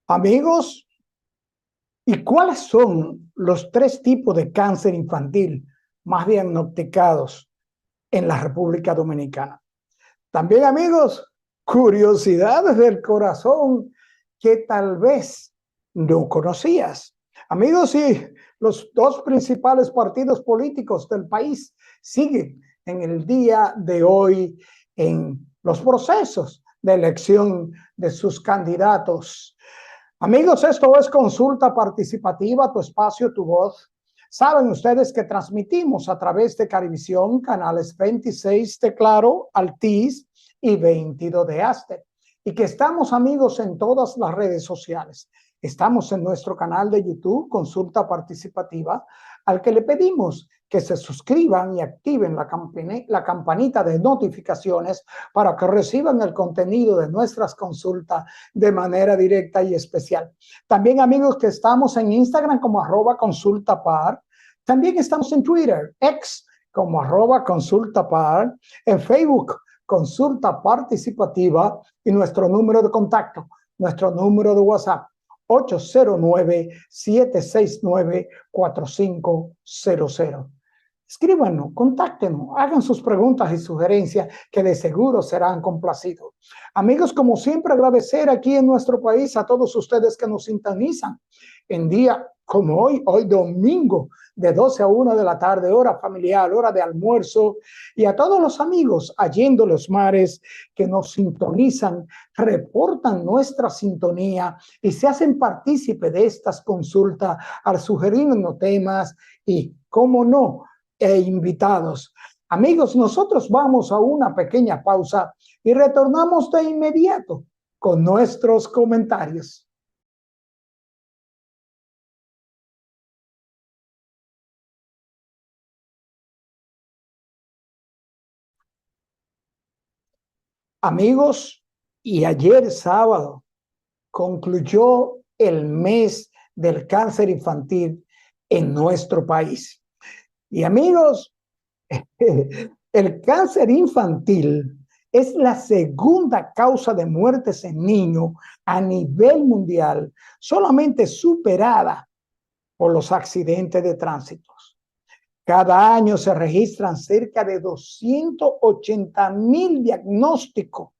Amigos, ¿y cuáles son los tres tipos de cáncer infantil más diagnosticados en la República Dominicana? También, amigos, curiosidades del corazón que tal vez no conocías. Amigos, sí, los dos principales partidos políticos del país siguen en el día de hoy en los procesos de elección de sus candidatos. Amigos, esto es Consulta Participativa, tu espacio, tu voz. Saben ustedes que transmitimos a través de Carivisión, canales 26 de Claro, Altiz y 22 de Aster. Y que estamos, amigos, en todas las redes sociales. Estamos en nuestro canal de YouTube, Consulta Participativa, al que le pedimos que se suscriban y activen la campanita de notificaciones para que reciban el contenido de nuestras consultas de manera directa y especial. También, amigos, que estamos en Instagram como @consultapar. También estamos en Twitter, X, como @consultapar, en Facebook, Consulta Participativa, y nuestro número de contacto, nuestro número de WhatsApp, 809-769-4500. Escríbanos, contáctenos, hagan sus preguntas y sugerencias que de seguro serán complacidos. Amigos, como siempre, agradecer aquí en nuestro país a todos ustedes que nos sintonizan en día como hoy domingo, de 12 a 1 de la tarde, hora familiar, hora de almuerzo, y a todos los amigos allí en los mares que nos sintonizan, reportan nuestra sintonía y se hacen partícipe de estas consultas al sugerirnos temas y, cómo no, invitados. Amigos, nosotros vamos a una pequeña pausa y retornamos de inmediato con nuestros comentarios. Amigos, y ayer sábado concluyó el mes del cáncer infantil en nuestro país. Y amigos, el cáncer infantil es la segunda causa de muertes en niños a nivel mundial, solamente superada por los accidentes de tránsito. Cada año se registran cerca de 280,000 diagnósticos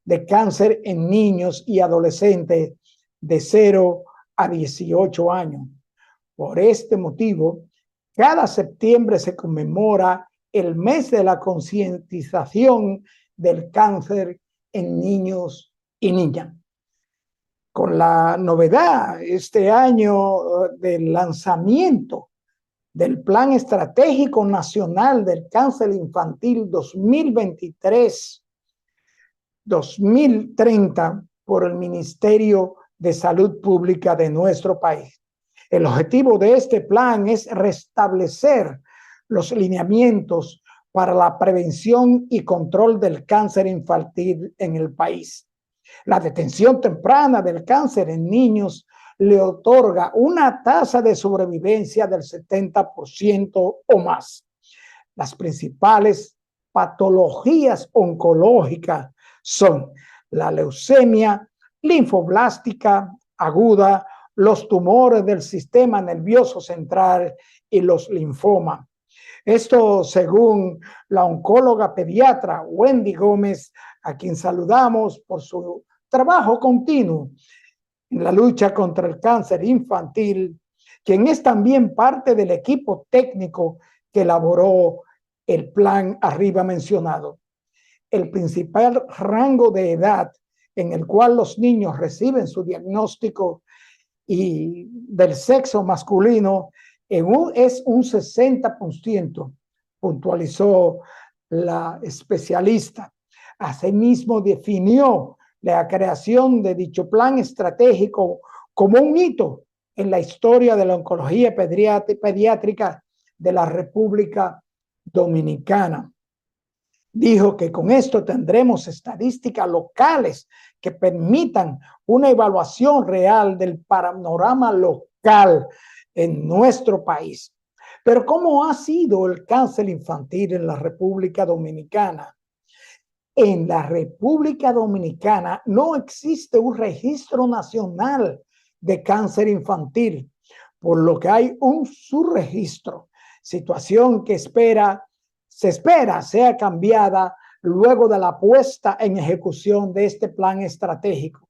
de cáncer en niños y adolescentes de 0 a 18 años. Por este motivo, cada septiembre se conmemora el mes de la concientización del cáncer en niños y niñas. Con la novedad este año del lanzamiento del Plan Estratégico Nacional del Cáncer Infantil 2023-2030 por el Ministerio de Salud Pública de nuestro país. El objetivo de este plan es restablecer los lineamientos para la prevención y control del cáncer infantil en el país. La detención temprana del cáncer en niños le otorga una tasa de sobrevivencia del 70% o más. Las principales patologías oncológicas son la leucemia linfoblástica aguda, los tumores del sistema nervioso central y los linfomas. Esto según la oncóloga pediatra Wendy Gómez, a quien saludamos por su trabajo continuo en la lucha contra el cáncer infantil, quien es también parte del equipo técnico que elaboró el plan arriba mencionado. El principal rango de edad en el cual los niños reciben su diagnóstico y del sexo masculino es un 60%, puntualizó la especialista. Asimismo, definió la creación de dicho plan estratégico como un hito en la historia de la oncología pediátrica de la República Dominicana. Dijo que con esto tendremos estadísticas locales que permitan una evaluación real del panorama local en nuestro país. Pero ¿cómo ha sido el cáncer infantil en la República Dominicana? En la República Dominicana no existe un registro nacional de cáncer infantil, por lo que hay un subregistro, situación que se espera sea cambiada luego de la puesta en ejecución de este plan estratégico.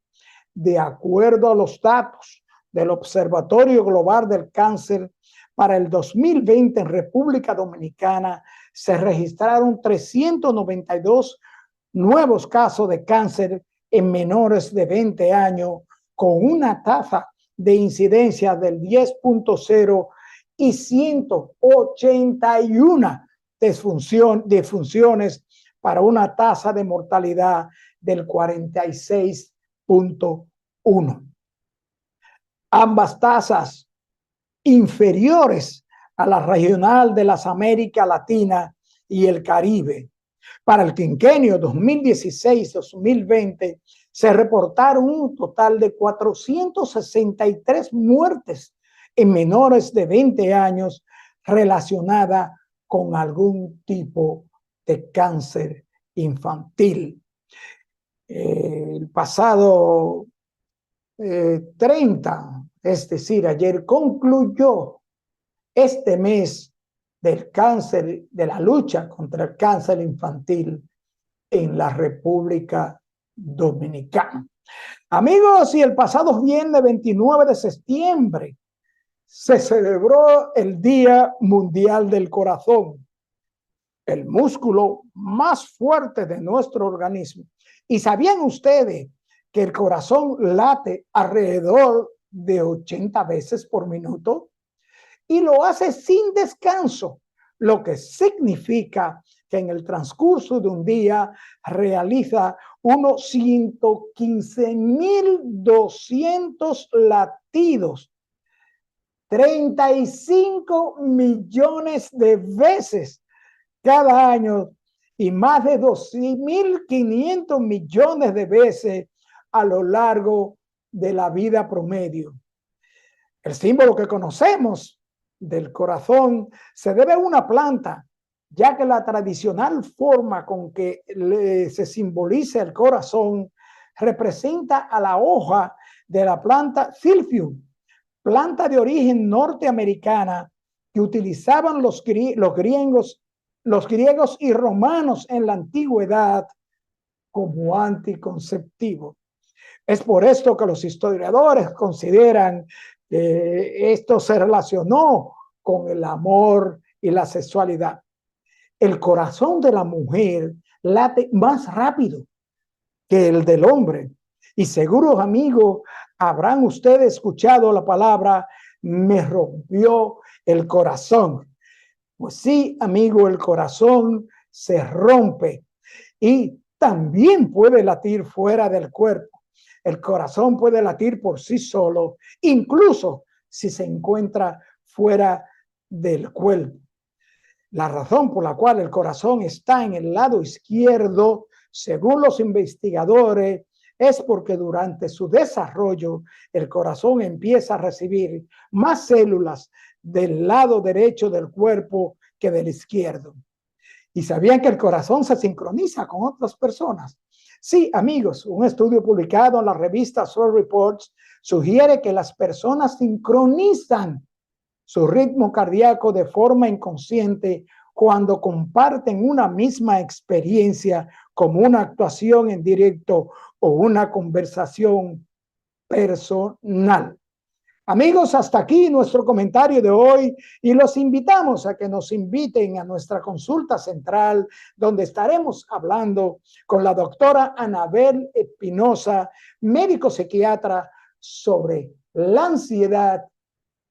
De acuerdo a los datos del Observatorio Global del Cáncer, para el 2020 en República Dominicana se registraron 392 nuevos casos de cáncer en menores de 20 años, con una tasa de incidencia del 10.0 y 181 defunciones para una tasa de mortalidad del 46.1. Ambas tasas inferiores a la regional de las Américas Latina y el Caribe. Para el quinquenio 2016-2020 se reportaron un total de 463 muertes en menores de 20 años relacionadas con algún tipo de cáncer infantil. El pasado 30, es decir, ayer concluyó este mes del cáncer, de la lucha contra el cáncer infantil en la República Dominicana. Amigos, y el pasado viernes 29 de septiembre se celebró el Día Mundial del Corazón, el músculo más fuerte de nuestro organismo. ¿Y sabían ustedes que el corazón late alrededor de 80 veces por minuto? Y lo hace sin descanso, lo que significa que en el transcurso de un día realiza unos 115.200 latidos, 35 millones de veces cada año y más de 2.500 millones de veces a lo largo de la vida promedio. El símbolo que conocemos del corazón se debe a una planta, ya que la tradicional forma con que se simboliza el corazón representa a la hoja de la planta Silphium, planta de origen norteamericana que utilizaban los griegos y romanos en la antigüedad como anticonceptivo. Es por esto que los historiadores consideran que esto se relacionó con el amor y la sexualidad. El corazón de la mujer late más rápido que el del hombre. Y seguro, amigos, habrán ustedes escuchado la palabra "me rompió el corazón". Pues sí, amigo, el corazón se rompe y también puede latir fuera del cuerpo. El corazón puede latir por sí solo, incluso si se encuentra fuera del cuerpo. La razón por la cual el corazón está en el lado izquierdo, según los investigadores, es porque durante su desarrollo el corazón empieza a recibir más células del lado derecho del cuerpo que del izquierdo. ¿Y sabían que el corazón se sincroniza con otras personas? Sí, amigos, un estudio publicado en la revista Soul Reports sugiere que las personas sincronizan su ritmo cardíaco de forma inconsciente cuando comparten una misma experiencia, como una actuación en directo o una conversación personal. Amigos, hasta aquí nuestro comentario de hoy y los invitamos a que nos inviten a nuestra consulta central, donde estaremos hablando con la doctora Anabel Espinosa, médico psiquiatra, sobre la ansiedad,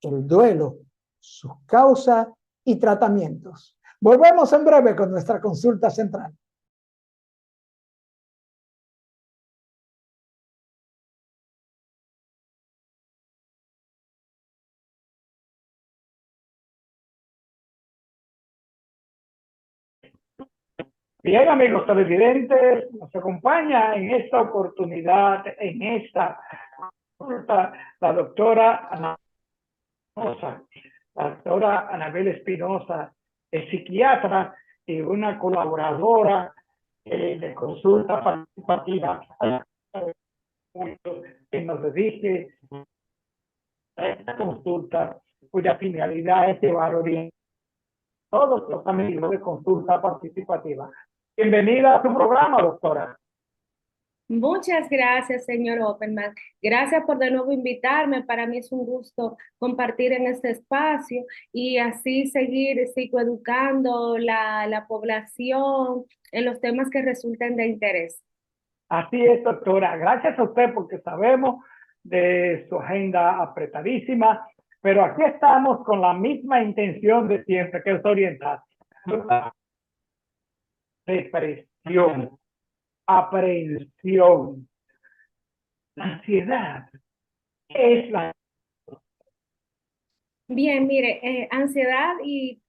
el duelo, sus causas y tratamientos. Volvemos en breve con nuestra consulta central. Bien, amigos televidentes, nos acompaña en esta oportunidad, en esta consulta, la doctora Anabel Espinosa, es psiquiatra y una colaboradora de consulta participativa, que nos dedique esta consulta cuya finalidad es llevar orientación a todos los amigos de consulta participativa. Bienvenida a su programa, doctora. Muchas gracias, señor Oppenman. Gracias por de nuevo invitarme. Para mí es un gusto compartir en este espacio y así seguir psicoeducando la población en los temas que resulten de interés. Así es, doctora. Gracias a usted porque sabemos de su agenda apretadísima, pero aquí estamos con la misma intención de siempre, que es orientar. Depresión, aprehensión, la ansiedad. ¿Qué es la? Bien, mire, ansiedad y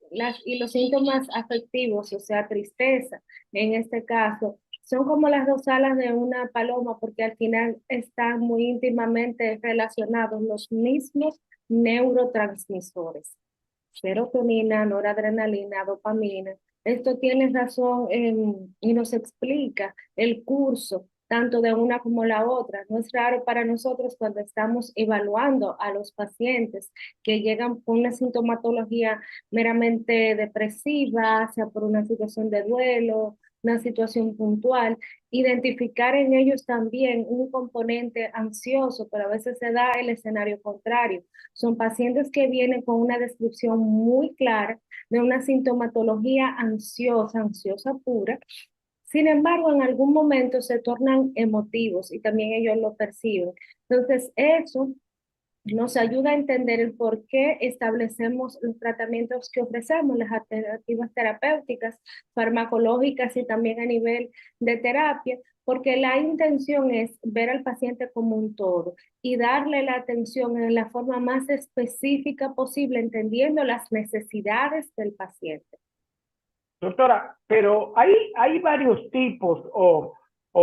los síntomas afectivos, o sea, tristeza, en este caso, son como las dos alas de una paloma porque al final están muy íntimamente relacionados los mismos neurotransmisores, serotonina, noradrenalina, dopamina. Esto tiene razón y nos explica el curso tanto de una como la otra. No es raro para nosotros cuando estamos evaluando a los pacientes que llegan con una sintomatología meramente depresiva, sea por una situación de duelo, una situación puntual, identificar en ellos también un componente ansioso, pero a veces se da el escenario contrario. Son pacientes que vienen con una descripción muy clara de una sintomatología ansiosa, ansiosa pura. Sin embargo, en algún momento se tornan emotivos y también ellos lo perciben. Entonces, eso nos ayuda a entender el por qué establecemos los tratamientos que ofrecemos, las alternativas terapéuticas, farmacológicas y también a nivel de terapia, porque la intención es ver al paciente como un todo y darle la atención en la forma más específica posible, entendiendo las necesidades del paciente. Doctora, pero hay varios tipos o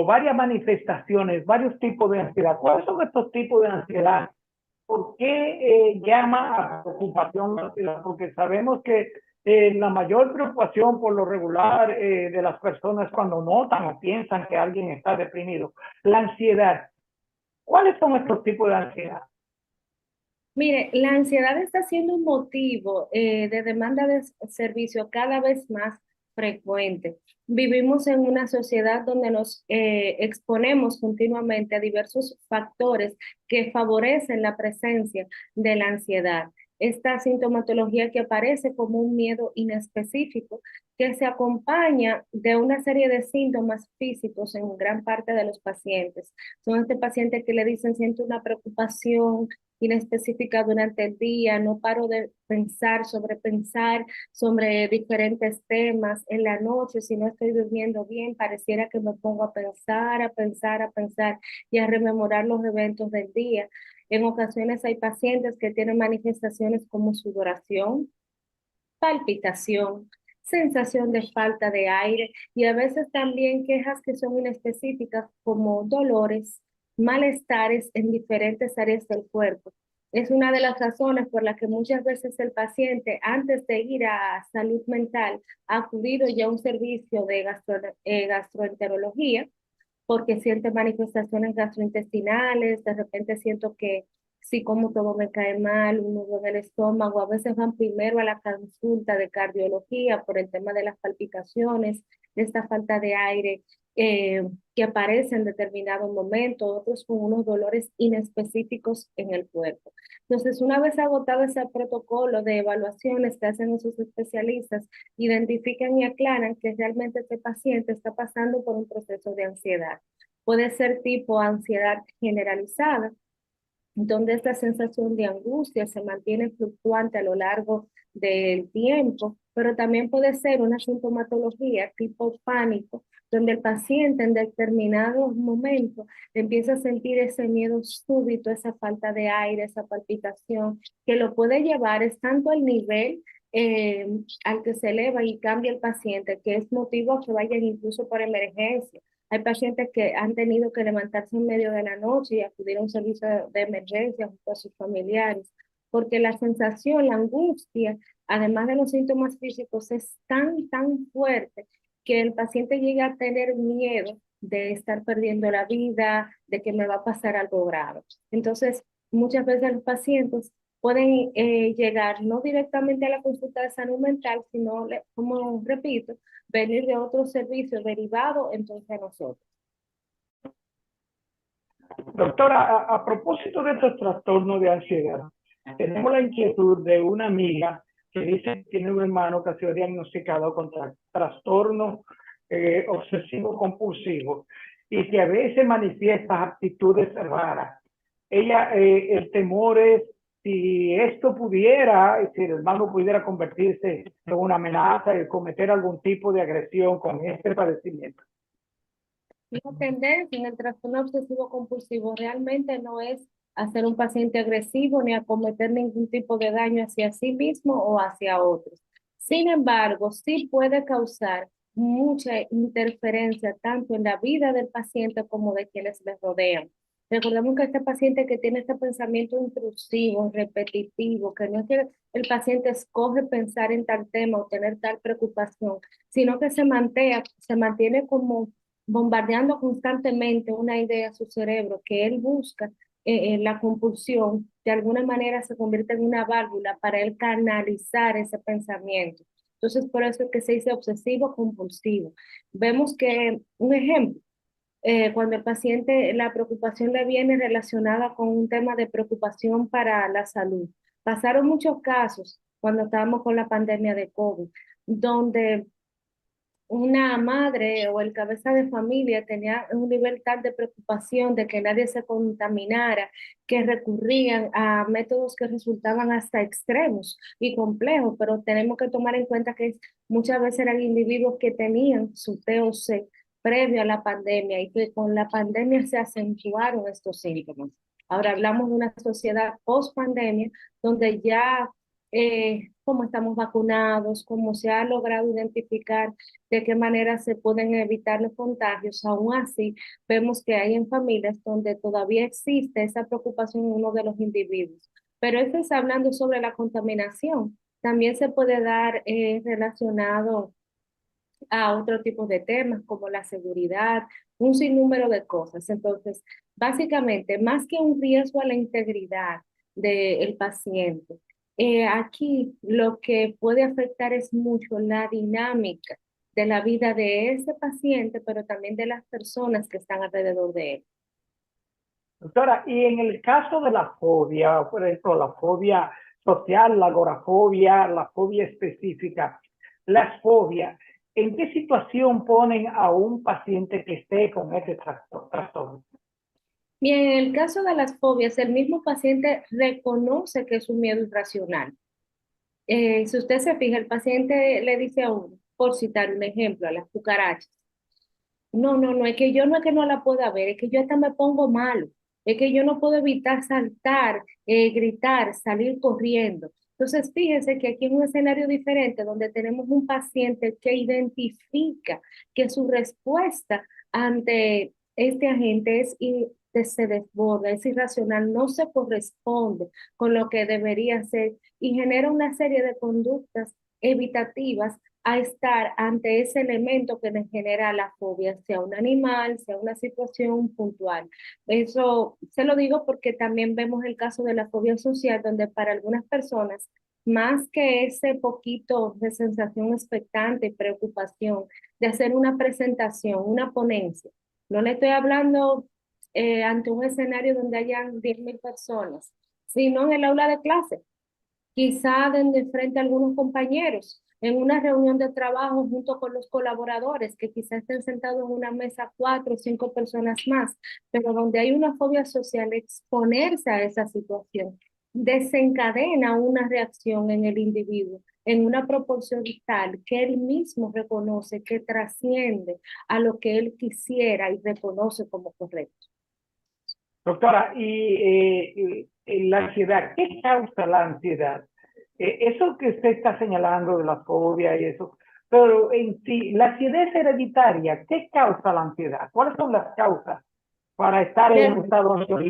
varias manifestaciones, varios tipos de ansiedad. ¿Cuáles son estos tipos de ansiedad? ¿Por qué llama a preocupación la ansiedad? Porque sabemos que la mayor preocupación por lo regular de las personas cuando notan o piensan que alguien está deprimido. La ansiedad. ¿Cuáles son estos tipos de ansiedad? Mire, la ansiedad está siendo un motivo de demanda de servicio cada vez más frecuente. Vivimos en una sociedad donde nos exponemos continuamente a diversos factores que favorecen la presencia de la ansiedad. Esta sintomatología que aparece como un miedo inespecífico que se acompaña de una serie de síntomas físicos en gran parte de los pacientes. Son este paciente que le dicen siento una preocupación inespecífica durante el día, no paro de pensar sobre diferentes temas en la noche, si no estoy durmiendo bien, pareciera que me pongo a pensar, a pensar y a rememorar los eventos del día. En ocasiones hay pacientes que tienen manifestaciones como sudoración, palpitación, sensación de falta de aire y a veces también quejas que son inespecíficas como dolores, malestares en diferentes áreas del cuerpo. Es una de las razones por las que muchas veces el paciente, antes de ir a salud mental, ha acudido ya a un servicio de gastroenterología porque siente manifestaciones gastrointestinales, de repente siento que sí como todo me cae mal, un nudo en el estómago, a veces van primero a la consulta de cardiología por el tema de las palpitaciones, de esta falta de aire que aparece en determinado momento, otros con unos dolores inespecíficos en el cuerpo. Entonces, una vez agotado ese protocolo de evaluaciones que hacen esos especialistas, identifican y aclaran que realmente este paciente está pasando por un proceso de ansiedad. Puede ser tipo ansiedad generalizada, donde esta sensación de angustia se mantiene fluctuante a lo largo del tiempo, pero también puede ser una sintomatología tipo pánico, donde el paciente en determinados momentos empieza a sentir ese miedo súbito, esa falta de aire, esa palpitación, que lo puede llevar es tanto al nivel eh, al que se eleva y cambia el paciente, que es motivo a que vayan incluso por emergencia. Hay pacientes que han tenido que levantarse en medio de la noche y acudir a un servicio de emergencia junto a sus familiares, porque la sensación, la angustia, además de los síntomas físicos, es tan fuerte que el paciente llega a tener miedo de estar perdiendo la vida, de que me va a pasar algo grave. Entonces, muchas veces los pacientes pueden llegar no directamente a la consulta de salud mental, sino, como repito, venir de otros servicios derivados entonces a nosotros. Doctora, a propósito de estos trastornos de ansiedad, tenemos la inquietud de una amiga que dice que tiene un hermano que ha sido diagnosticado con trastorno obsesivo compulsivo y que a veces manifiesta actitudes raras. Ella, el temor es si esto pudiera, si el hermano pudiera convertirse en una amenaza y cometer algún tipo de agresión con este padecimiento. La tendencia en el trastorno obsesivo compulsivo realmente no es a ser un paciente agresivo ni a cometer ningún tipo de daño hacia sí mismo o hacia otros. Sin embargo, sí puede causar mucha interferencia tanto en la vida del paciente como de quienes le rodean. Recordemos que este paciente que tiene este pensamiento intrusivo, repetitivo, que no es que el paciente escoge pensar en tal tema o tener tal preocupación, sino que se mantiene como bombardeando constantemente una idea a su cerebro que él busca, la compulsión de alguna manera se convierte en una válvula para él canalizar ese pensamiento. Entonces, por eso es que se dice obsesivo compulsivo. Vemos que, un ejemplo, cuando el paciente, la preocupación le viene relacionada con un tema de preocupación para la salud. Pasaron muchos casos cuando estábamos con la pandemia de COVID, donde una madre o el cabeza de familia tenía un nivel tal de preocupación de que nadie se contaminara, que recurrían a métodos que resultaban hasta extremos y complejos, pero tenemos que tomar en cuenta que muchas veces eran individuos que tenían su TOC previo a la pandemia y que con la pandemia se acentuaron estos síntomas. Ahora hablamos de una sociedad post pandemia donde ya cómo estamos vacunados, cómo se ha logrado identificar de qué manera se pueden evitar los contagios. Aún así, vemos que hay en familias donde todavía existe esa preocupación en uno de los individuos. Pero esto es hablando sobre la contaminación. También se puede dar relacionado a otro tipo de temas como la seguridad, un sinnúmero de cosas. Entonces, básicamente, más que un riesgo a la integridad del paciente, aquí lo que puede afectar es mucho la dinámica de la vida de ese paciente, pero también de las personas que están alrededor de él. Doctora, y en el caso de la fobia, por ejemplo, la fobia social, la agorafobia, la fobia específica, las fobias, ¿en qué situación ponen a un paciente que esté con este trastorno? Bien, en el caso de las fobias, el mismo paciente reconoce que es un miedo irracional. Si usted se fija, el paciente le dice a uno, por citar un ejemplo, a las cucarachas, no, no, no, es que yo no es que no la pueda ver, es que yo hasta me pongo malo, es que yo no puedo evitar saltar, gritar, salir corriendo. Entonces, fíjese que aquí en un escenario diferente, donde tenemos un paciente que identifica que su respuesta ante este agente se desborda, es irracional, no se corresponde con lo que debería ser y genera una serie de conductas evitativas a estar ante ese elemento que nos genera la fobia, sea un animal, sea una situación puntual. Eso se lo digo porque también vemos el caso de la fobia social, donde para algunas personas, más que ese poquito de sensación expectante y preocupación de hacer una presentación, una ponencia, no le estoy hablando ante un escenario donde hayan 10.000 personas, sino en el aula de clase, quizá de frente a algunos compañeros, en una reunión de trabajo junto con los colaboradores, que quizá estén sentados en una mesa 4 o 5 personas más, pero donde hay una fobia social, exponerse a esa situación desencadena una reacción en el individuo en una proporción tal que él mismo reconoce que trasciende a lo que él quisiera y reconoce como correcto. Doctora, y la ansiedad, ¿qué causa la ansiedad? Eso que usted está señalando de la fobia y eso, pero en sí, la ansiedad es hereditaria. ¿Qué causa la ansiedad? ¿Cuáles son las causas para estar en un estado ansioso?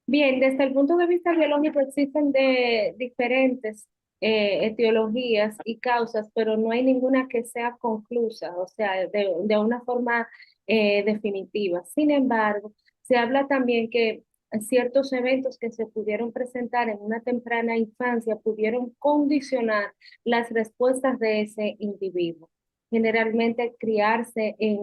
Bien, desde el punto de vista biológico existen de diferentes etiologías y causas, pero no hay ninguna que sea conclusa, o sea, de una forma definitiva. Sin embargo, se habla también que ciertos eventos que se pudieron presentar en una temprana infancia pudieron condicionar las respuestas de ese individuo. Generalmente criarse en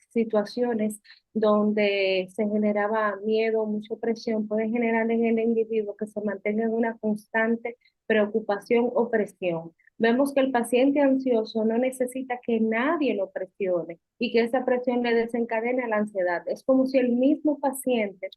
situaciones donde se generaba miedo, mucha presión, puede generar en el individuo que se mantenga en una constante preocupación o presión. Vemos que el paciente ansioso no necesita que nadie lo presione y que esa presión le desencadena la ansiedad. Es como si el mismo paciente,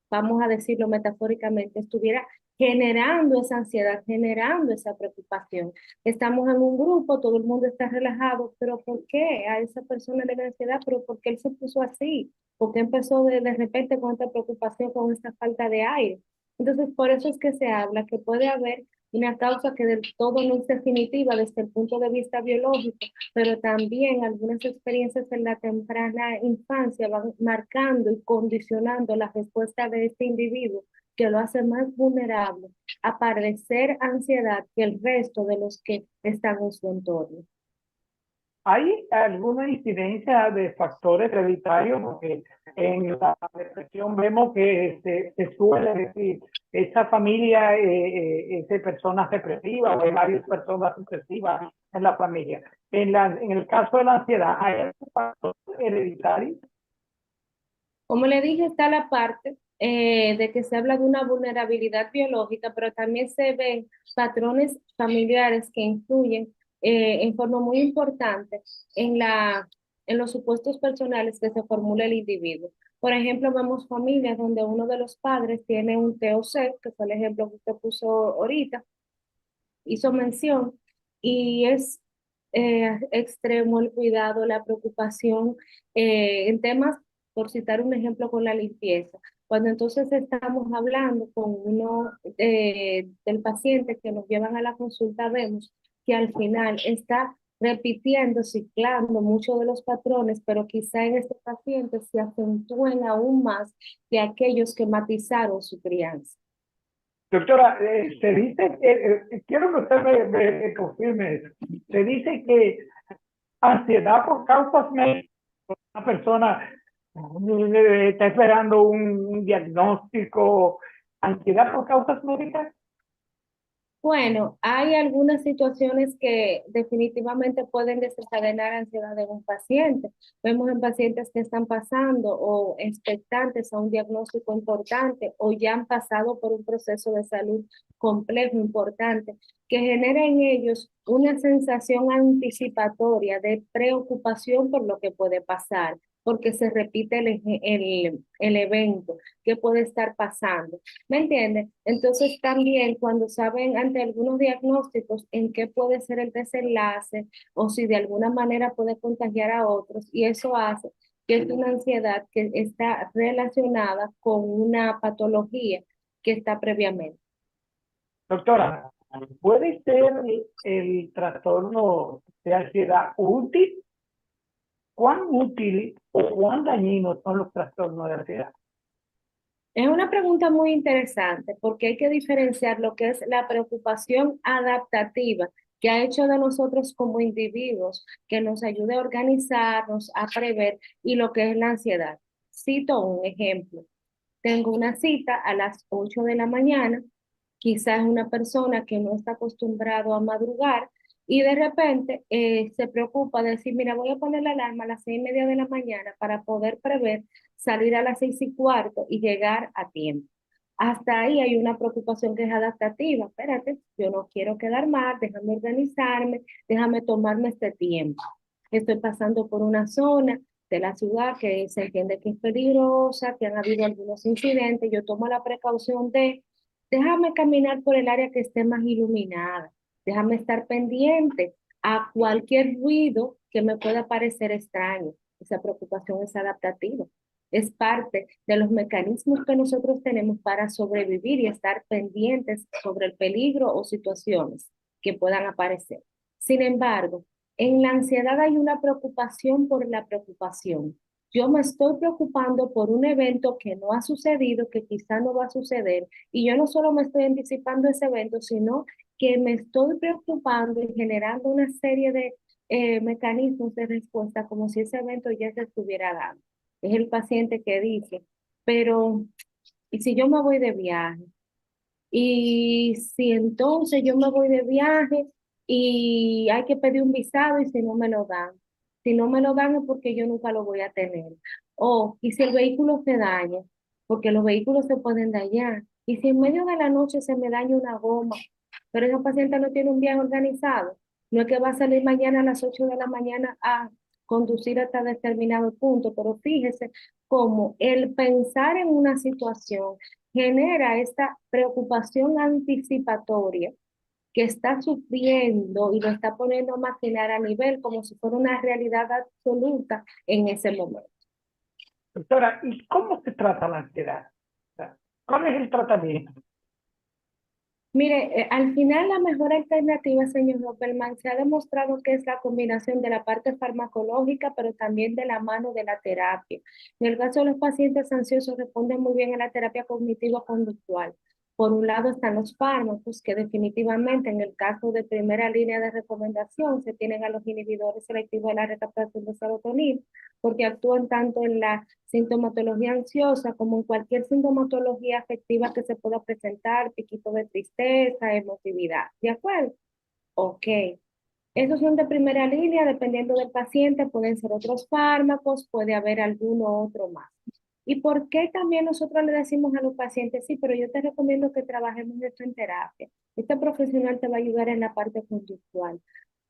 vamos a decirlo metafóricamente, estuviera generando esa ansiedad, generando esa preocupación. Estamos en un grupo, todo el mundo está relajado, pero ¿por qué a esa persona le da ansiedad? ¿Pero por qué él se puso así? ¿Por qué empezó de repente con esta preocupación, con esta falta de aire? Entonces, por eso es que se habla que puede haber una causa que del todo no es definitiva desde el punto de vista biológico, pero también algunas experiencias en la temprana infancia van marcando y condicionando la respuesta de este individuo, que lo hace más vulnerable a padecer ansiedad que el resto de los que están en su entorno. ¿Hay alguna incidencia de factores hereditarios? Porque en la depresión vemos que se suele decir, esa familia es de personas depresivas o hay varias personas depresivas en la familia. En el caso de la ansiedad, ¿hay algún factor hereditario? Como le dije, está la parte de que se habla de una vulnerabilidad biológica, pero también se ven patrones familiares que influyen en forma muy importante en en los supuestos personales que se formula el individuo. Por ejemplo, vemos familias donde uno de los padres tiene un TOC, que fue el ejemplo que usted puso ahorita, hizo mención, y es extremo el cuidado, la preocupación en temas, por citar un ejemplo, con la limpieza. Cuando entonces estamos hablando con uno del paciente que nos llevan a la consulta, vemos que al final está repitiendo, ciclando muchos de los patrones, pero quizá en este paciente se acentúen aún más de aquellos que matizaron su crianza. Doctora, se dice, quiero que usted me confirme eso. Se dice que ansiedad por causas médicas, una persona está esperando un diagnóstico, ansiedad por causas médicas. Bueno, hay algunas situaciones que definitivamente pueden desencadenar ansiedad en un paciente. Vemos en pacientes que están pasando o expectantes a un diagnóstico importante o ya han pasado por un proceso de salud complejo, importante, que genera en ellos una sensación anticipatoria de preocupación por lo que puede pasar, porque se repite el evento que puede estar pasando. ¿Me entiendes? Entonces también cuando saben ante algunos diagnósticos en qué puede ser el desenlace o si de alguna manera puede contagiar a otros, y eso hace que es una ansiedad que está relacionada con una patología que está previamente. Doctora, ¿puede ser el trastorno de ansiedad útil? ¿Cuán útil o cuán dañinos son los trastornos de ansiedad? Es una pregunta muy interesante porque hay que diferenciar lo que es la preocupación adaptativa que ha hecho de nosotros como individuos, que nos ayude a organizarnos, a prever, y lo que es la ansiedad. Cito un ejemplo. Tengo una cita a las 8 de la mañana, quizás una persona que no está acostumbrado a madrugar y de repente se preocupa de decir, mira, voy a poner la alarma a las 6:30 de la mañana para poder prever salir a las 6:15 y llegar a tiempo. Hasta ahí hay una preocupación que es adaptativa. Espérate, yo no quiero quedar mal, déjame organizarme, déjame tomarme este tiempo. Estoy pasando por una zona de la ciudad que se entiende que es peligrosa, que han habido algunos incidentes, yo tomo la precaución de déjame caminar por el área que esté más iluminada, déjame estar pendiente a cualquier ruido que me pueda parecer extraño. Esa preocupación es adaptativa. Es parte de los mecanismos que nosotros tenemos para sobrevivir y estar pendientes sobre el peligro o situaciones que puedan aparecer. Sin embargo, en la ansiedad hay una preocupación por la preocupación. Yo me estoy preocupando por un evento que no ha sucedido, que quizá no va a suceder, y yo no solo me estoy anticipando ese evento, sino que me estoy preocupando y generando una serie de mecanismos de respuesta como si ese evento ya se estuviera dando. Es el paciente que dice, pero ¿y si yo me voy de viaje? Y si entonces yo me voy de viaje y hay que pedir un visado y si no me lo dan. Si no me lo dan es porque yo nunca lo voy a tener. O, y si el vehículo se daña, porque los vehículos se pueden dañar. Y si en medio de la noche se me daña una goma, pero esa paciente no tiene un viaje organizado, no es que va a salir mañana a las 8 de la mañana a conducir hasta determinado punto, pero fíjese cómo el pensar en una situación genera esta preocupación anticipatoria que está sufriendo y lo está poniendo a maquinar a nivel como si fuera una realidad absoluta en ese momento. Doctora, ¿y cómo se trata la ansiedad? O sea, ¿cuál es el tratamiento? Mire, al final la mejor alternativa, señor Doppelman, se ha demostrado que es la combinación de la parte farmacológica, pero también de la mano de la terapia. En el caso de los pacientes ansiosos, responden muy bien a la terapia cognitivo-conductual. Por un lado están los fármacos, que definitivamente en el caso de primera línea de recomendación se tienen a los inhibidores selectivos de la recaptación de serotonina, porque actúan tanto en la sintomatología ansiosa como en cualquier sintomatología afectiva que se pueda presentar, piquito de tristeza, emotividad. ¿De acuerdo? Ok. Esos son de primera línea, dependiendo del paciente, pueden ser otros fármacos, puede haber alguno otro más. ¿Y por qué también nosotros le decimos a los pacientes, sí, pero yo te recomiendo que trabajemos esto en terapia? Este profesional te va a ayudar en la parte conductual,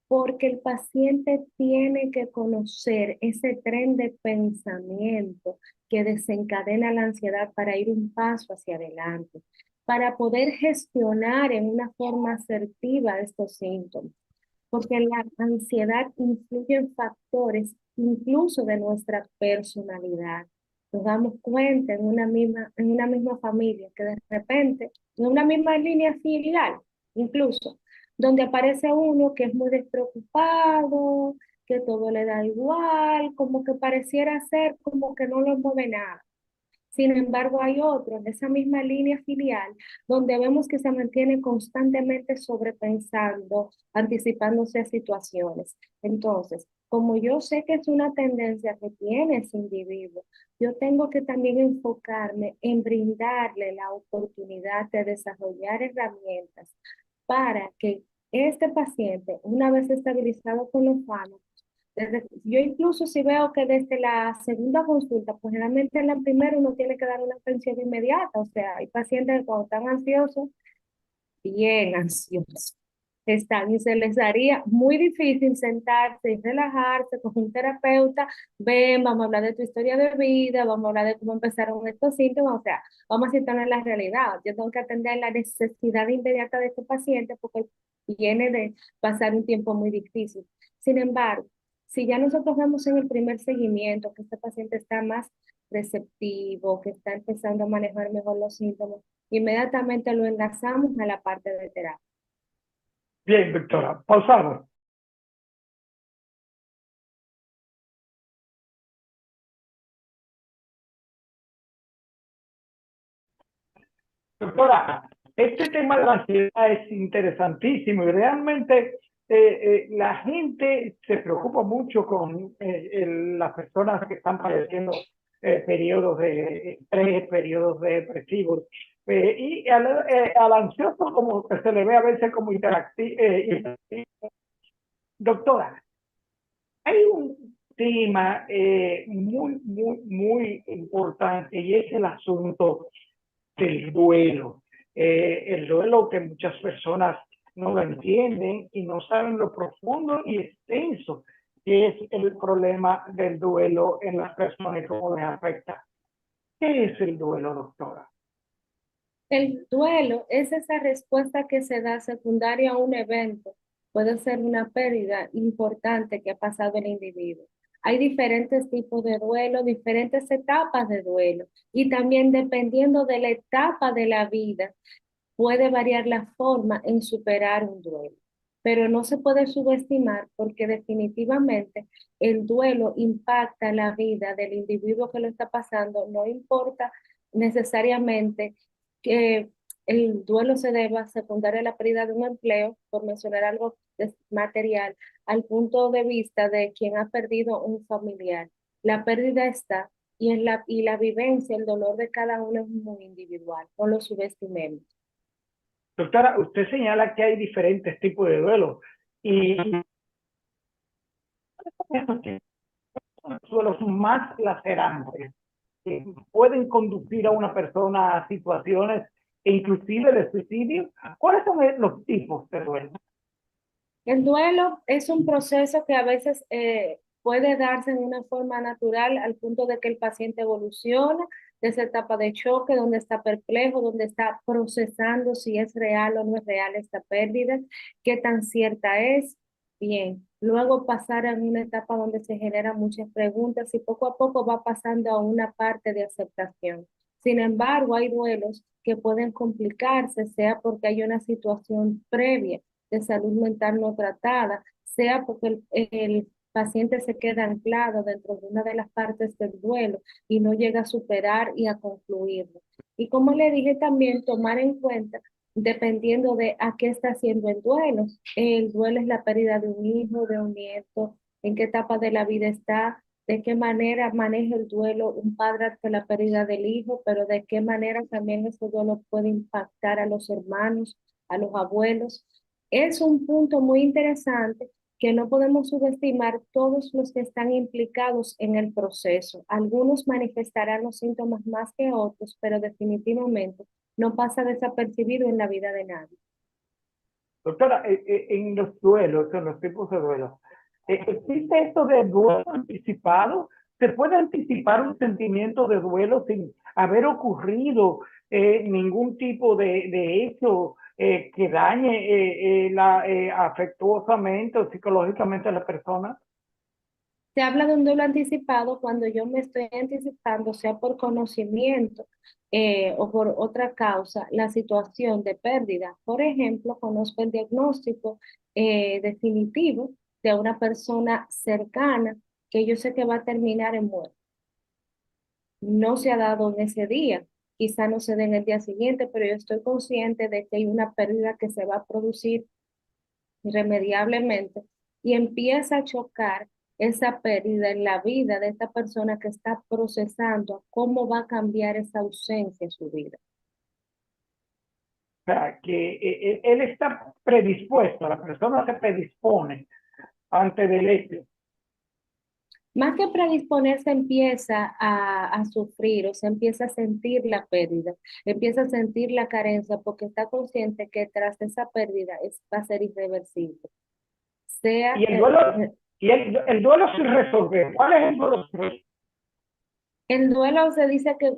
porque el paciente tiene que conocer ese tren de pensamiento que desencadena la ansiedad para ir un paso hacia adelante, para poder gestionar en una forma asertiva estos síntomas, porque la ansiedad influye en factores incluso de nuestra personalidad. Nos damos cuenta en una misma familia que de repente, en una misma línea filial, incluso, donde aparece uno que es muy despreocupado, que todo le da igual, como que pareciera ser como que no lo mueve nada. Sin embargo, hay otros de esa misma línea filial donde vemos que se mantiene constantemente sobrepensando, anticipándose a situaciones. Entonces, como yo sé que es una tendencia que tiene ese individuo, yo tengo que también enfocarme en brindarle la oportunidad de desarrollar herramientas para que este paciente, una vez estabilizado con los fármacos, yo incluso si veo que desde la segunda consulta, pues generalmente en la primera uno tiene que dar una atención inmediata, o sea, hay pacientes que cuando están ansiosos, bien ansiosos, están y se les haría muy difícil sentarse y relajarse con un terapeuta, ven, vamos a hablar de tu historia de vida, vamos a hablar de cómo empezaron estos síntomas, o sea, vamos a situarnos en la realidad, yo tengo que atender la necesidad inmediata de este paciente porque viene de pasar un tiempo muy difícil. Sin embargo, si ya nosotros vemos en el primer seguimiento que este paciente está más receptivo, que está empezando a manejar mejor los síntomas, inmediatamente lo enlazamos a la parte de terapia. Bien, doctora, pausamos. Doctora, este tema de la ansiedad es interesantísimo y realmente la gente se preocupa mucho con las personas que están padeciendo periodos de estrés, periodos depresivos. Y al ansioso como que se le ve a veces como interactivo. Doctora, hay un tema muy importante y es el asunto del duelo. El duelo que muchas personas no lo entienden y no saben lo profundo y extenso que es el problema del duelo en las personas y cómo les afecta. ¿Qué es el duelo, doctora? El duelo es esa respuesta que se da secundaria a un evento. Puede ser una pérdida importante que ha pasado el individuo. Hay diferentes tipos de duelo, diferentes etapas de duelo y también dependiendo de la etapa de la vida puede variar la forma en superar un duelo, pero no se puede subestimar porque definitivamente el duelo impacta la vida del individuo que lo está pasando, no importa necesariamente que el duelo se deba secundar a la pérdida de un empleo, por mencionar algo material, al punto de vista de quien ha perdido un familiar. La pérdida está y la vivencia, el dolor de cada uno es muy individual, no lo subestimemos. Doctora, usted señala que hay diferentes tipos de duelo y estos duelos más lacerantes que pueden conducir a una persona a situaciones inclusive de suicidio. ¿Cuáles son los tipos de duelo? El duelo es un proceso que a veces puede darse en una forma natural al punto de que el paciente evoluciona de esa etapa de choque, donde está perplejo, donde está procesando si es real o no es real esta pérdida, qué tan cierta es. Bien, luego pasar a una etapa donde se generan muchas preguntas y poco a poco va pasando a una parte de aceptación. Sin embargo, hay duelos que pueden complicarse, sea porque hay una situación previa de salud mental no tratada, sea porque el paciente se queda anclado dentro de una de las partes del duelo y no llega a superar y a concluirlo. Y como le dije también, tomar en cuenta, dependiendo de a qué está haciendo el duelo es la pérdida de un hijo, de un nieto, en qué etapa de la vida está, de qué manera maneja el duelo un padre ante la pérdida del hijo, pero de qué manera también ese duelo puede impactar a los hermanos, a los abuelos. Es un punto muy interesante que no podemos subestimar todos los que están implicados en el proceso. Algunos manifestarán los síntomas más que otros, pero definitivamente no pasa desapercibido en la vida de nadie. Doctora, en los duelos, en los tipos de duelos, ¿existe esto de duelo anticipado? ¿Se puede anticipar un sentimiento de duelo sin haber ocurrido ningún tipo de hecho que dañe afectuosamente o psicológicamente a la persona? Se habla de un duelo anticipado cuando yo me estoy anticipando, sea por conocimiento o por otra causa, la situación de pérdida. Por ejemplo, conozco el diagnóstico definitivo de una persona cercana que yo sé que va a terminar en muerte. No se ha dado en ese día, quizá no se dé en el día siguiente, pero yo estoy consciente de que hay una pérdida que se va a producir irremediablemente y empieza a chocar esa pérdida en la vida de esta persona que está procesando cómo va a cambiar esa ausencia en su vida. O sea, que él está predispuesto, la persona se predispone ante del hecho. Más que predisponerse, empieza a sufrir o se empieza a sentir la pérdida, empieza a sentir la carencia porque está consciente que tras esa pérdida va a ser irreversible. Sea Y el duelo, el duelo sin resolver. ¿Cuál es el duelo sin resolver? el duelo se dice que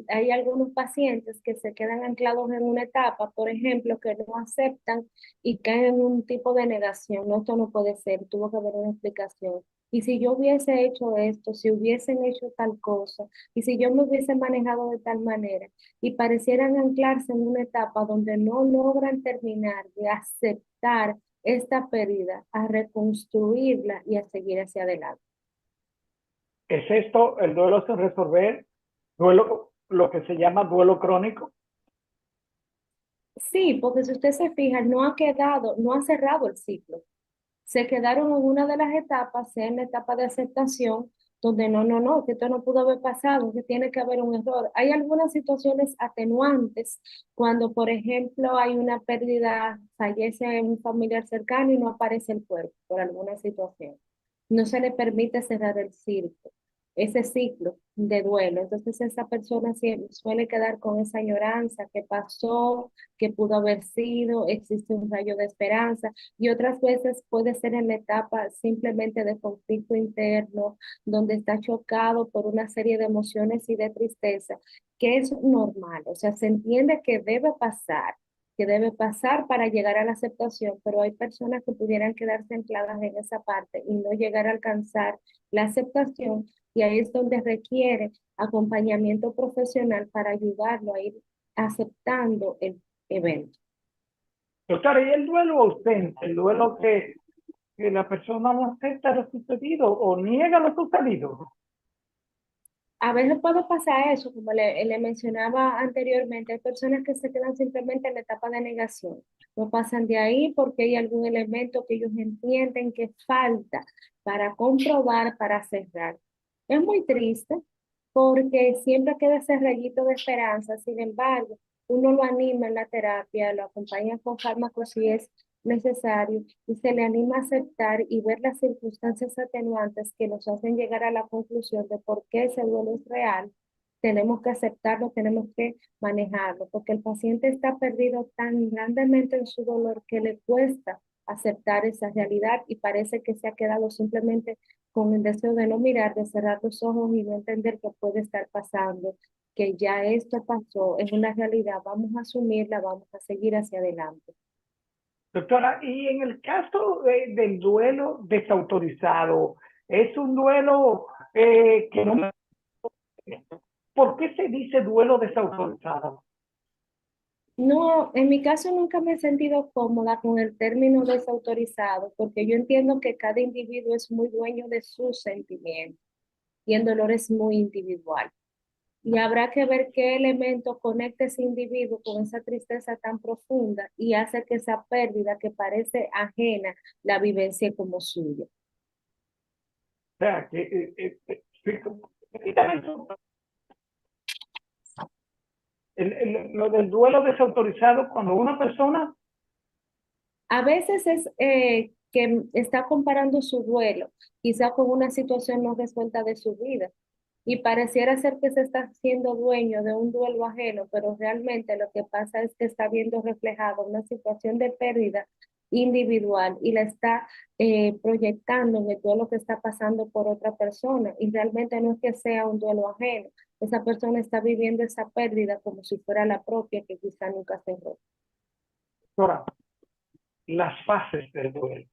hay algunos pacientes que se quedan anclados en una etapa, por ejemplo, que no aceptan y caen en un tipo de negación. No, esto no puede ser, tuvo que haber una explicación. Y si yo hubiese hecho esto, si hubiesen hecho tal cosa, y si yo me hubiese manejado de tal manera, y parecieran anclarse en una etapa donde no logran terminar de aceptar esta pérdida, a reconstruirla y a seguir hacia adelante. ¿Es esto el duelo sin resolver? Duelo, lo que se llama duelo crónico. Sí, porque si usted se fija, no ha quedado, no ha cerrado el ciclo. Se quedaron en una de las etapas, sea en la etapa de aceptación, donde no, que esto no pudo haber pasado, que tiene que haber un error. Hay algunas situaciones atenuantes cuando, por ejemplo, hay una pérdida, fallece un familiar cercano y no aparece el cuerpo por alguna situación. No se le permite cerrar el círculo, ese ciclo de duelo. Entonces esa persona suele quedar con esa añoranza que pasó, que pudo haber sido, existe un rayo de esperanza y otras veces puede ser en la etapa simplemente de conflicto interno, donde está chocado por una serie de emociones y de tristeza, que es normal, o sea, se entiende que debe pasar para llegar a la aceptación, pero hay personas que pudieran quedarse ancladas en esa parte y no llegar a alcanzar la aceptación, y ahí es donde requiere acompañamiento profesional para ayudarlo a ir aceptando el evento. Doctor, ¿y el duelo ausente? El duelo que la persona no acepta lo sucedido o niega lo sucedido. A veces puede pasar eso, como le mencionaba anteriormente, hay personas que se quedan simplemente en la etapa de negación. No pasan de ahí porque hay algún elemento que ellos entienden que falta para comprobar, para cerrar. Es muy triste, porque siempre queda ese rayito de esperanza. Sin embargo, uno lo anima en la terapia, lo acompaña con fármacos si es necesario y se le anima a aceptar y ver las circunstancias atenuantes que nos hacen llegar a la conclusión de por qué ese duelo es real. Tenemos que aceptarlo, tenemos que manejarlo, porque el paciente está perdido tan grandemente en su dolor que le cuesta aceptar esa realidad y parece que se ha quedado simplemente con el deseo de no mirar, de cerrar los ojos y no entender qué puede estar pasando, que ya esto pasó, es una realidad, vamos a asumirla, vamos a seguir hacia adelante. Doctora, y en el caso del duelo desautorizado, es un duelo que no... ¿Por qué se dice duelo desautorizado? No, en mi caso nunca me he sentido cómoda con el término desautorizado, porque yo entiendo que cada individuo es muy dueño de sus sentimientos y el dolor es muy individual. Y habrá que ver qué elemento conecta ese individuo con esa tristeza tan profunda y hace que esa pérdida que parece ajena la vivencie como suya. O sea, que lo del duelo desautorizado, cuando una persona... A veces es que está comparando su duelo, quizá con una situación no resuelta de su vida, y pareciera ser que se está haciendo dueño de un duelo ajeno, pero realmente lo que pasa es que está viendo reflejado una situación de pérdida individual y la está proyectando en el duelo que está pasando por otra persona, y realmente no es que sea un duelo ajeno, esa persona está viviendo esa pérdida como si fuera la propia que quizá nunca se dio. Doctora, las fases del duelo,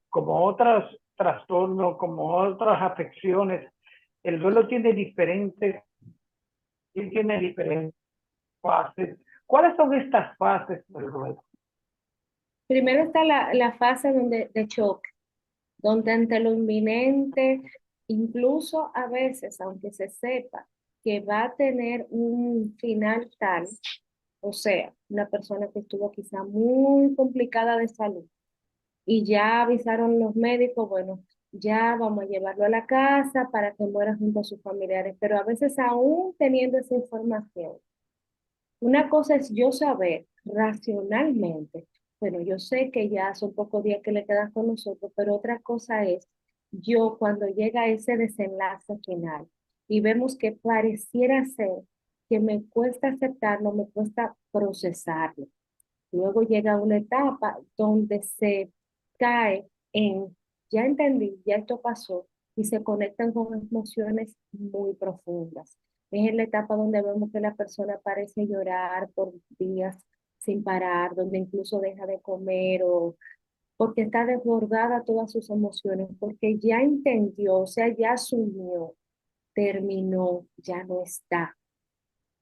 como otros trastornos, como otras afecciones, el duelo tiene diferentes fases. ¿Cuáles son estas fases del duelo? Primero está la fase de choque, donde ante lo inminente, incluso a veces, aunque se sepa que va a tener un final tal, o sea, una persona que estuvo quizá muy complicada de salud y ya avisaron los médicos, bueno, ya vamos a llevarlo a la casa para que muera junto a sus familiares, pero a veces aún teniendo esa información, una cosa es yo saber racionalmente, bueno, yo sé que ya son pocos días que le quedan con nosotros, pero otra cosa es yo cuando llega ese desenlace final y vemos que pareciera ser que me cuesta aceptarlo, me cuesta procesarlo. Luego llega una etapa donde se cae en, ya entendí, ya esto pasó, y se conectan con emociones muy profundas. Es en la etapa donde vemos que la persona parece llorar por días sin parar, donde incluso deja de comer o porque está desbordada todas sus emociones, porque ya entendió, o sea, ya asumió, terminó, ya no está.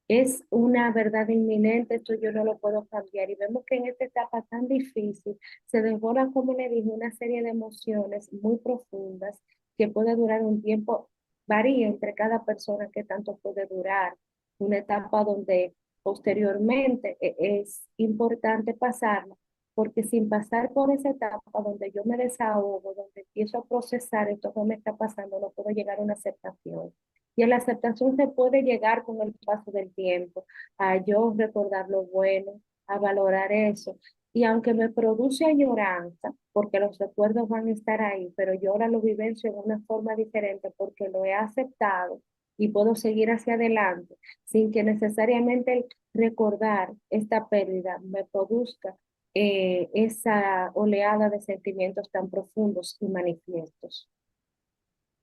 Es una verdad inminente, esto yo no lo puedo cambiar. Y vemos que en esta etapa tan difícil se desborda, como le dije, una serie de emociones muy profundas que puede durar un tiempo, varía entre cada persona que tanto puede durar. Una etapa donde posteriormente es importante pasarla, porque sin pasar por esa etapa donde yo me desahogo, donde empiezo a procesar esto que me está pasando, no puedo llegar a una aceptación. Y a la aceptación se puede llegar con el paso del tiempo, a yo recordar lo bueno, a valorar eso. Y aunque me produce añoranza, porque los recuerdos van a estar ahí, pero yo ahora lo vivencio en una forma diferente porque lo he aceptado y puedo seguir hacia adelante sin que necesariamente el recordar esta pérdida me produzca esa oleada de sentimientos tan profundos y manifiestos.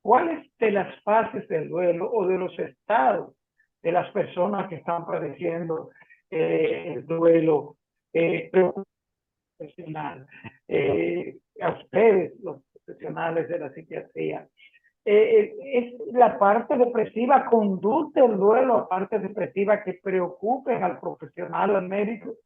¿Cuáles de las fases del duelo o de los estados de las personas que están padeciendo el duelo profesional, a ustedes, los profesionales de la psiquiatría? ¿Es la parte depresiva conduce el duelo a parte depresiva que preocupen al profesional, al médico?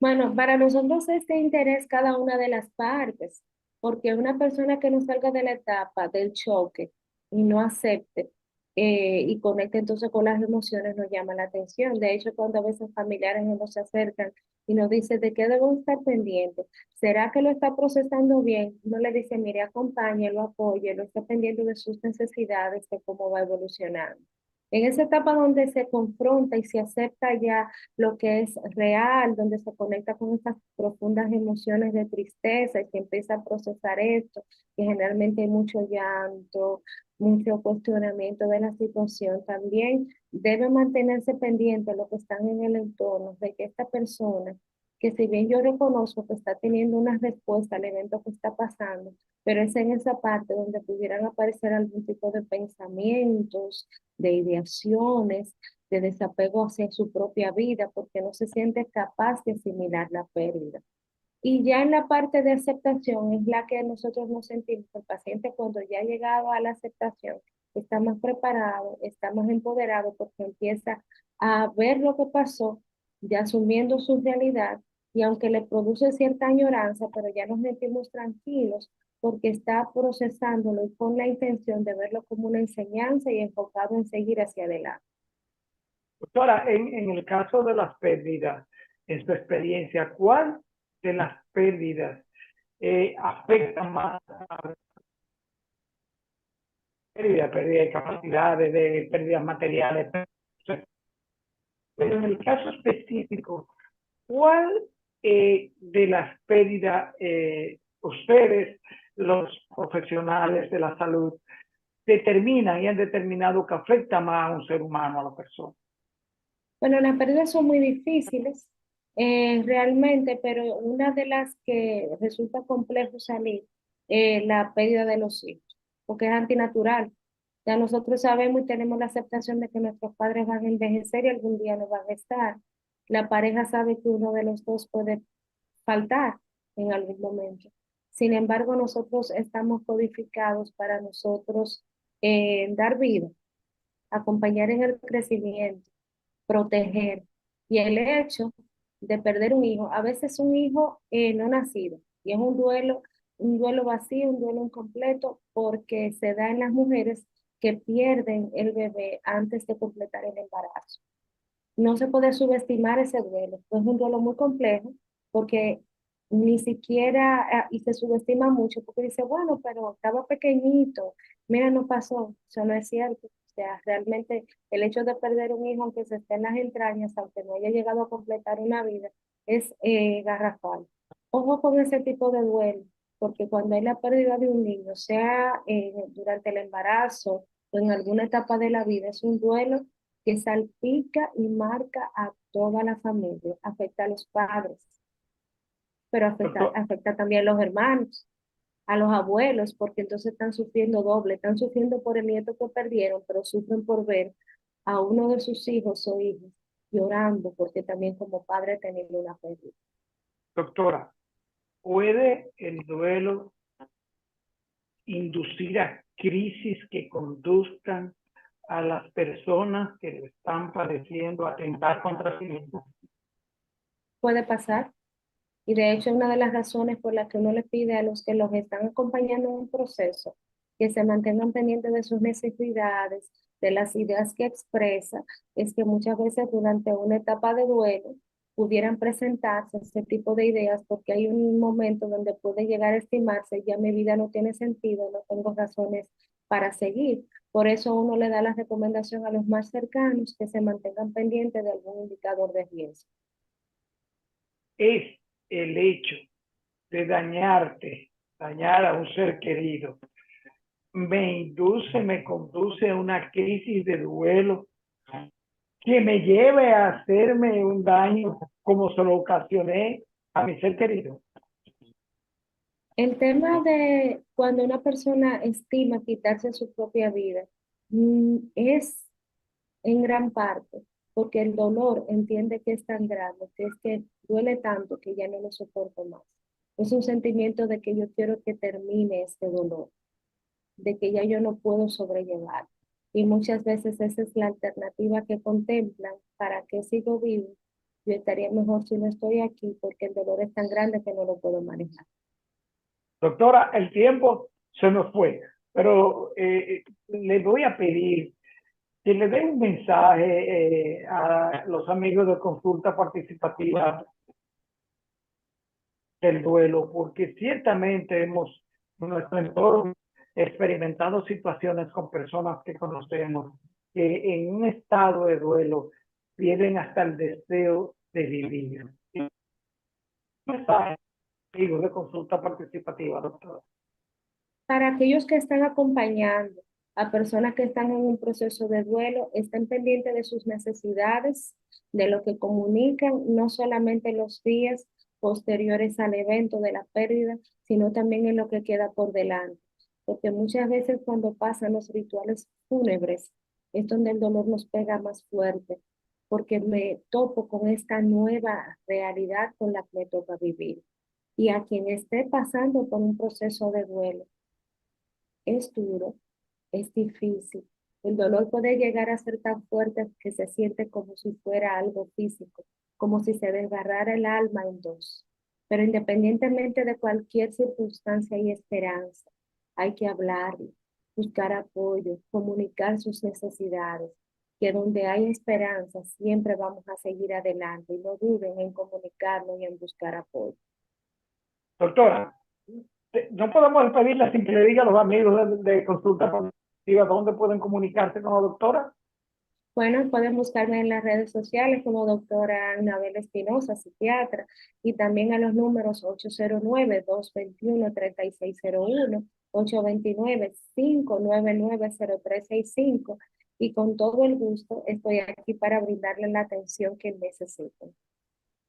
Bueno, para nosotros es de interés cada una de las partes, porque una persona que no salga de la etapa del choque y no acepte y conecte entonces con las emociones nos llama la atención. De hecho, cuando a veces familiares nos se acercan y nos dicen de qué debemos estar pendientes, ¿será que lo está procesando bien? Uno le dice, mire, acompáñelo, apóyelo, está pendiente de sus necesidades, de cómo va evolucionando. En esa etapa donde se confronta y se acepta ya lo que es real, donde se conecta con estas profundas emociones de tristeza y se empieza a procesar esto, que generalmente hay mucho llanto, mucho cuestionamiento de la situación, también debe mantenerse pendiente de lo que están en el entorno, de que esta persona, que si bien yo reconozco que está teniendo una respuesta al evento que está pasando, pero es en esa parte donde pudieran aparecer algún tipo de pensamientos, de ideaciones, de desapego hacia su propia vida, porque no se siente capaz de asimilar la pérdida. Y ya en la parte de aceptación es la que nosotros nos sentimos, el paciente cuando ya ha llegado a la aceptación, está más preparado, está más empoderado porque empieza a ver lo que pasó, ya asumiendo su realidad, y aunque le produce cierta añoranza, pero ya nos sentimos tranquilos porque está procesándolo y con la intención de verlo como una enseñanza y enfocado en seguir hacia adelante. Doctora, en el caso de las pérdidas, en su experiencia, ¿cuál de las pérdidas afecta más a la pérdida de capacidades, de pérdidas materiales? Pero en el caso específico, ¿cuál de las pérdidas ustedes, los profesionales de la salud, determinan y han determinado que afecta más a un ser humano, a la persona? Bueno, las pérdidas son muy difíciles realmente, pero una de las que resulta complejo salir es la pérdida de los hijos, porque es antinatural. Ya nosotros sabemos y tenemos la aceptación de que nuestros padres van a envejecer y algún día no van a estar. La pareja sabe que uno de los dos puede faltar en algún momento. Sin embargo, nosotros estamos codificados para nosotros dar vida, acompañar en el crecimiento, proteger. Y el hecho de perder un hijo, a veces un hijo no nacido, y es un duelo vacío, un duelo incompleto, porque se da en las mujeres que pierden el bebé antes de completar el embarazo. No se puede subestimar ese duelo, es un duelo muy complejo, porque ni siquiera, y se subestima mucho, porque dice, bueno, pero estaba pequeñito, mira, no pasó, eso no es cierto. O sea, realmente el hecho de perder un hijo, aunque se esté en las entrañas, aunque no haya llegado a completar una vida, es garrafal. Ojo con ese tipo de duelo, porque cuando hay la pérdida de un niño, sea durante el embarazo o en alguna etapa de la vida, es un duelo que salpica y marca a toda la familia, afecta a los padres, pero Doctor, afecta también a los hermanos, a los abuelos, porque entonces están sufriendo doble, están sufriendo por el nieto que perdieron, pero sufren por ver a uno de sus hijos o hijas llorando, porque también como padre ha tenido una pérdida. doctora, ¿puede el duelo inducir a crisis que conduzcan a las personas que lo están padeciendo a atentar contra sí mismos? Puede pasar, y de hecho una de las razones por las que uno le pide a los que los están acompañando en un proceso que se mantengan pendientes de sus necesidades, de las ideas que expresa, es que muchas veces durante una etapa de duelo pudieran presentarse ese tipo de ideas porque hay un momento donde puede llegar a estimarse, ya mi vida no tiene sentido, no tengo razones para seguir. Por eso uno le da la recomendación a los más cercanos que se mantengan pendientes de algún indicador de riesgo. Es el hecho de dañarte, dañar a un ser querido, me conduce a una crisis de duelo que me lleve a hacerme un daño como se lo ocasioné a mi ser querido. El tema de cuando una persona estima quitarse su propia vida es en gran parte porque el dolor entiende que es tan grande, que es que duele tanto que ya no lo soporto más. Es un sentimiento de que yo quiero que termine este dolor, de que ya yo no puedo sobrellevar. Y muchas veces esa es la alternativa que contemplan. ¿Para qué sigo vivo? Yo estaría mejor si no estoy aquí porque el dolor es tan grande que no lo puedo manejar. Doctora, el tiempo se nos fue, pero le voy a pedir que le dé un mensaje a los amigos de consulta participativa del duelo, porque ciertamente hemos en nuestro entorno experimentado situaciones con personas que conocemos que en un estado de duelo pierden hasta el deseo de vivir. Digo, de consulta participativa, doctora. Para aquellos que están acompañando a personas que están en un proceso de duelo, estén pendientes de sus necesidades, de lo que comunican, no solamente en los días posteriores al evento de la pérdida, sino también en lo que queda por delante. Porque muchas veces cuando pasan los rituales fúnebres, es donde el dolor nos pega más fuerte, porque me topo con esta nueva realidad con la que me toca vivir. Y a quien esté pasando por un proceso de duelo, es duro, es difícil. El dolor puede llegar a ser tan fuerte que se siente como si fuera algo físico, como si se desgarrara el alma en dos. Pero independientemente de cualquier circunstancia y esperanza, hay que hablarlo, buscar apoyo, comunicar sus necesidades, que donde hay esperanza siempre vamos a seguir adelante y no duden en comunicarnos y en buscar apoyo. Doctora, no podemos despedirla sin que le diga a los amigos de consulta participativa dónde pueden comunicarse con la doctora. Bueno, pueden buscarme en las redes sociales como doctora Anabel Espinosa, psiquiatra, y también a los números 809-221-3601, 829-599-0365, y con todo el gusto estoy aquí para brindarle la atención que necesiten.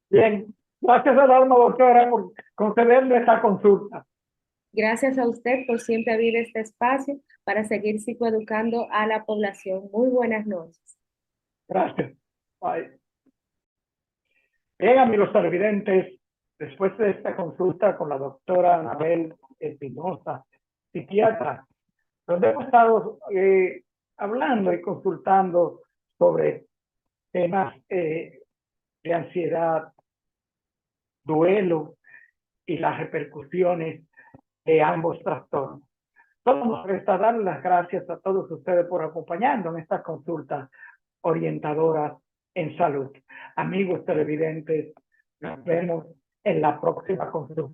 Bien, gracias al alma, doctora, por concederle esta consulta. Gracias a usted por siempre abrir este espacio para seguir psicoeducando a la población. Muy buenas noches. Gracias. Bye. Bien, amigos televidentes, después de esta consulta con la doctora Anabel Espinosa, psiquiatra, donde hemos estado hablando y consultando sobre temas de ansiedad, duelo y las repercusiones de ambos trastornos. Solo nos resta dar las gracias a todos ustedes por acompañarnos en estas consultas orientadoras en salud. Amigos televidentes, nos vemos en la próxima consulta.